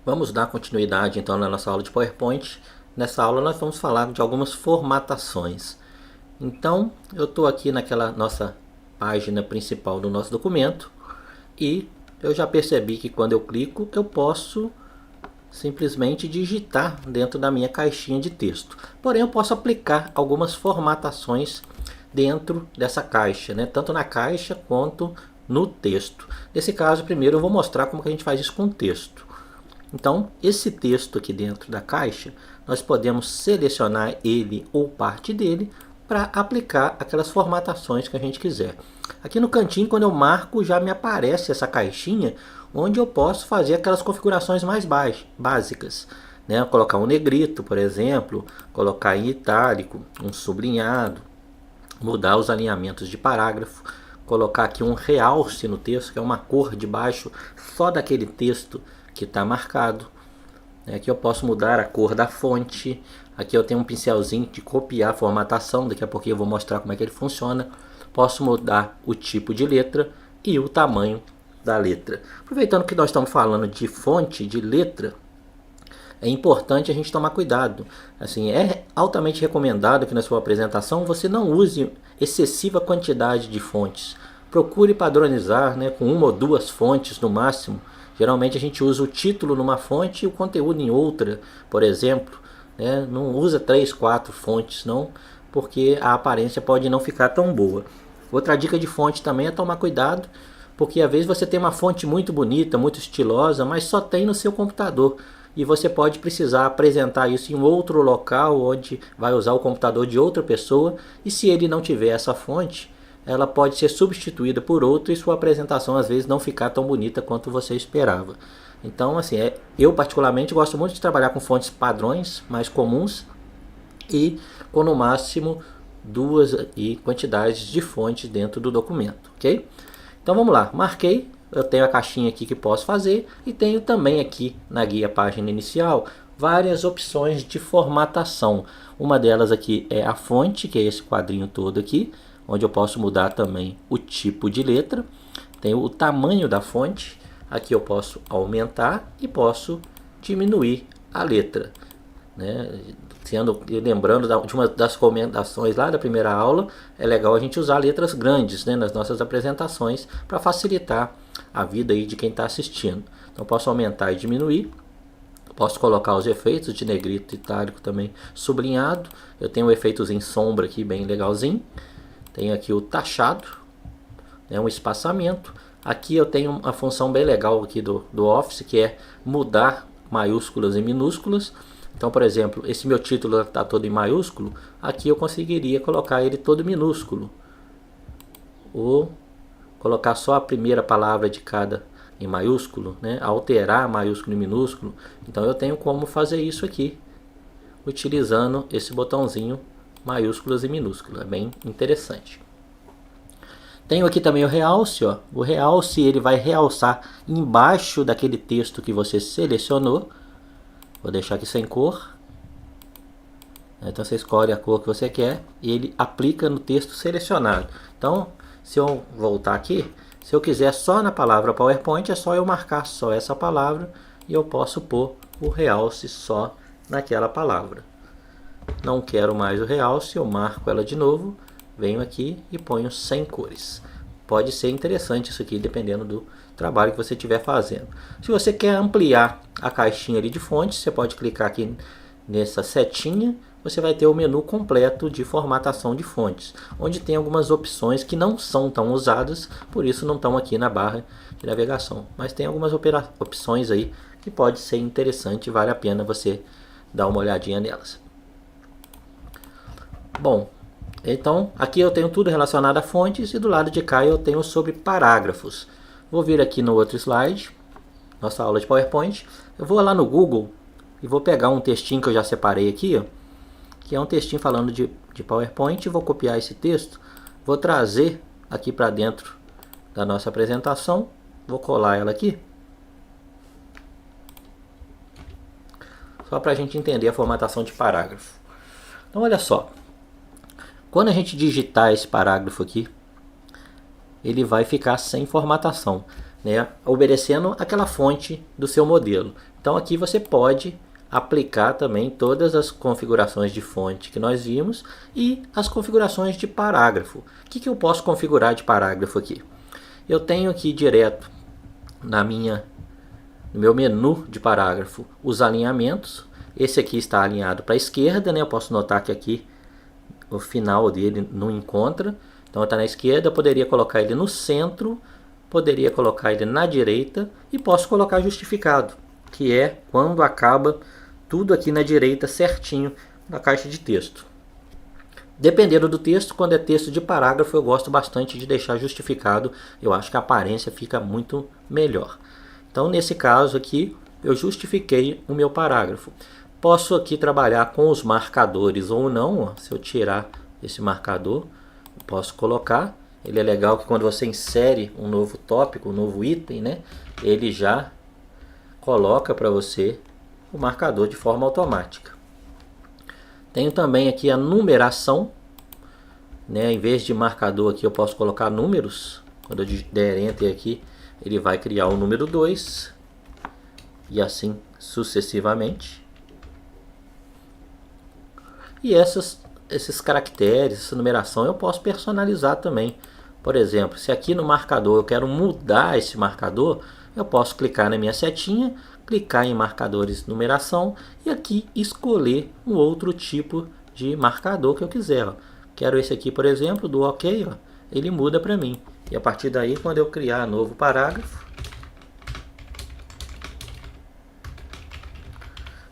Vamos dar continuidade então na nossa aula de PowerPoint. Nessa aula nós vamos falar de algumas formatações. Então eu estou aqui naquela nossa página principal do nosso documento e eu já percebi que quando eu clico eu posso simplesmente digitar dentro da minha caixinha de texto. Porém eu posso aplicar algumas formatações dentro dessa caixa, né? Tanto na caixa quanto no texto. Nesse caso, primeiro eu vou mostrar como que a gente faz isso com o texto. Então, esse texto aqui dentro da caixa, nós podemos selecionar ele ou parte dele para aplicar aquelas formatações que a gente quiser. Aqui no cantinho, quando eu marco, já me aparece essa caixinha onde eu posso fazer aquelas configurações mais básicas, né? Colocar um negrito, por exemplo, colocar em itálico, um sublinhado, mudar os alinhamentos de parágrafo, colocar aqui um realce no texto, que é uma cor de baixo só daquele texto que está marcado. Aqui eu posso mudar a cor da fonte. Aqui eu tenho um pincelzinho de copiar a formatação, daqui a pouquinho eu vou mostrar como é que ele funciona. Posso mudar o tipo de letra e o tamanho da letra. Aproveitando que nós estamos falando de fonte, de letra, é importante a gente tomar cuidado. Assim, é altamente recomendado que na sua apresentação você não use excessiva quantidade de fontes. Procure padronizar, né, com uma ou duas fontes no máximo. Geralmente a gente usa o título numa fonte e o conteúdo em outra, por exemplo. Né? Não usa 3, 4 fontes não, porque a aparência pode não ficar tão boa. Outra dica de fonte também é tomar cuidado, porque às vezes você tem uma fonte muito bonita, muito estilosa, mas só tem no seu computador. E você pode precisar apresentar isso em outro local, onde vai usar o computador de outra pessoa. E se ele não tiver essa fonte, ela pode ser substituída por outra e sua apresentação às vezes não ficar tão bonita quanto você esperava. Então, assim, eu particularmente gosto muito de trabalhar com fontes padrões, mais comuns, e com no máximo duas quantidades de fontes dentro do documento, ok? Então vamos lá, marquei, eu tenho a caixinha aqui que posso fazer e tenho também aqui na guia página inicial várias opções de formatação. Uma delas aqui é a fonte, que é esse quadrinho todo aqui, onde eu posso mudar também o tipo de letra. Tem o tamanho da fonte, aqui eu posso aumentar e posso diminuir a letra, né? Lembrando de uma das recomendações lá da primeira aula, é legal a gente usar letras grandes, né, nas nossas apresentações para facilitar a vida aí de quem está assistindo. Então posso aumentar e diminuir. Posso colocar os efeitos de negrito, itálico também, sublinhado. Eu tenho efeitos em sombra aqui bem legalzinho. Tenho aqui o taxado, né, um espaçamento. Aqui eu tenho uma função bem legal aqui do Office, que é mudar maiúsculas e minúsculas. Então, por exemplo, esse meu título está todo em maiúsculo. Aqui eu conseguiria colocar ele todo minúsculo. Ou colocar só a primeira palavra de cada em maiúsculo, né? Alterar maiúsculo e minúsculo. Então eu tenho como fazer isso aqui, utilizando esse botãozinho maiúsculas e minúsculas. É bem interessante. Tenho aqui também o realce, ó. O realce ele vai realçar embaixo daquele texto que você selecionou. Vou deixar aqui sem cor. Então você escolhe a cor que você quer e ele aplica no texto selecionado. Então, se eu voltar aqui, se eu quiser só na palavra PowerPoint, é só eu marcar só essa palavra e eu posso pôr o realce só naquela palavra. Não quero mais o realce, eu marco ela de novo, venho aqui e ponho sem cores. Pode ser interessante isso aqui, dependendo do trabalho que você estiver fazendo. Se você quer ampliar a caixinha ali de fontes, você pode clicar aqui nessa setinha, você vai ter o menu completo de formatação de fontes, onde tem algumas opções que não são tão usadas, por isso não estão aqui na barra de navegação. Mas tem algumas opções aí que pode ser interessante e vale a pena você dar uma olhadinha nelas. Bom, então aqui eu tenho tudo relacionado a fontes e do lado de cá eu tenho sobre parágrafos. Vou vir aqui no outro slide, nossa aula de PowerPoint. Eu vou lá no Google e vou pegar um textinho que eu já separei aqui, ó, que é um textinho falando de PowerPoint. Vou copiar esse texto, vou trazer aqui para dentro da nossa apresentação, vou colar ela aqui, só para a gente entender a formatação de parágrafo. Então olha só, quando a gente digitar esse parágrafo aqui, ele vai ficar sem formatação. né, obedecendo aquela fonte do seu modelo. Então aqui você pode aplicar também todas as configurações de fonte que nós vimos e as configurações de parágrafo. O que eu posso configurar de parágrafo aqui? Eu tenho aqui direto no meu menu de parágrafo os alinhamentos. Esse aqui está alinhado para a esquerda, né? Eu posso notar que aqui o final dele não encontra. Então está na esquerda, eu poderia colocar ele no centro, poderia colocar ele na direita e posso colocar justificado, que é quando acaba tudo aqui na direita certinho na caixa de texto. Dependendo do texto, quando é texto de parágrafo, eu gosto bastante de deixar justificado. Eu acho que a aparência fica muito melhor. Então, nesse caso aqui, eu justifiquei o meu parágrafo. Posso aqui trabalhar com os marcadores ou não. Ó. Se eu tirar esse marcador, eu posso colocar. Ele é legal que quando você insere um novo tópico, um novo item, né, ele já coloca para você o marcador de forma automática. Tenho também aqui a numeração, né? Em vez de marcador aqui eu posso colocar números. Quando eu der Enter aqui, ele vai criar o número 2 e assim sucessivamente. E esses caracteres, essa numeração eu posso personalizar também. Por exemplo, se aqui no marcador eu quero mudar esse marcador, eu posso clicar na minha setinha, clicar em marcadores numeração e aqui escolher um outro tipo de marcador que eu quiser. Ó. Quero esse aqui, por exemplo, do OK, ó, ele muda para mim. E a partir daí, quando eu criar novo parágrafo,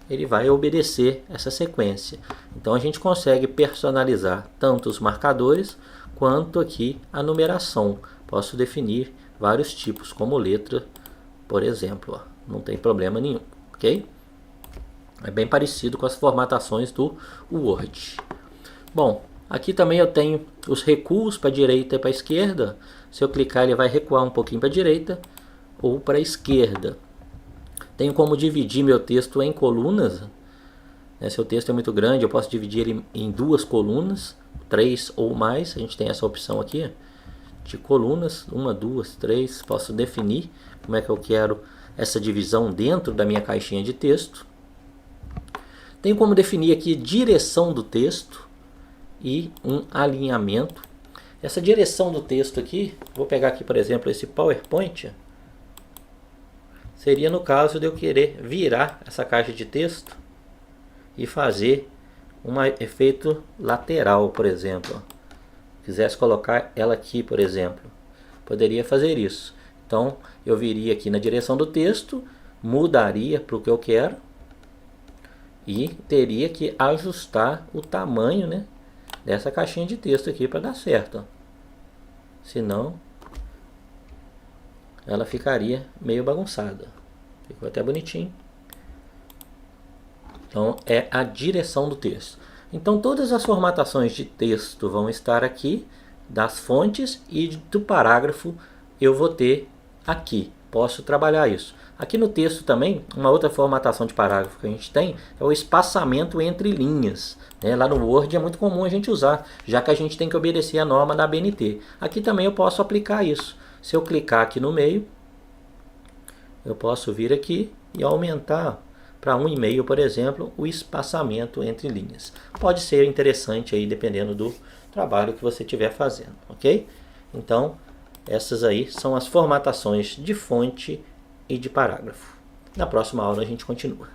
ele vai obedecer essa sequência. Então a gente consegue personalizar tanto os marcadores quanto aqui a numeração. Posso definir vários tipos, como letra, por exemplo. Ó. Não tem problema nenhum, ok? É bem parecido com as formatações do Word. Bom, aqui também eu tenho os recuos para a direita e para a esquerda. Se eu clicar, ele vai recuar um pouquinho para a direita ou para a esquerda. Tenho como dividir meu texto em colunas. Se o texto é muito grande, eu posso dividir ele em 2 colunas, 3 ou mais. A gente tem essa opção aqui de colunas, 1, 2, 3. Posso definir como é que eu quero essa divisão dentro da minha caixinha de texto. Tenho como definir aqui direção do texto e um alinhamento. Essa direção do texto aqui, vou pegar aqui, por exemplo, esse PowerPoint. Seria no caso de eu querer virar essa caixa de texto e fazer um efeito lateral, por exemplo. Quisesse colocar ela aqui, por exemplo, poderia fazer isso. Então, eu viria aqui na direção do texto, mudaria para o que eu quero e teria que ajustar o tamanho, né, dessa caixinha de texto aqui para dar certo. Senão, ela ficaria meio bagunçada. Ficou até bonitinho. Então, é a direção do texto. Então, todas as formatações de texto vão estar aqui, das fontes e do parágrafo eu vou ter aqui. Posso trabalhar isso. Aqui no texto também, uma outra formatação de parágrafo que a gente tem é o espaçamento entre linhas. Lá no Word é muito comum a gente usar, já que a gente tem que obedecer a norma da ABNT. Aqui também eu posso aplicar isso. Se eu clicar aqui no meio, eu posso vir aqui e aumentar para 1,5, por exemplo, o espaçamento entre linhas. Pode ser interessante aí, dependendo do trabalho que você estiver fazendo, ok? Então, essas aí são as formatações de fonte e de parágrafo. Na próxima aula a gente continua.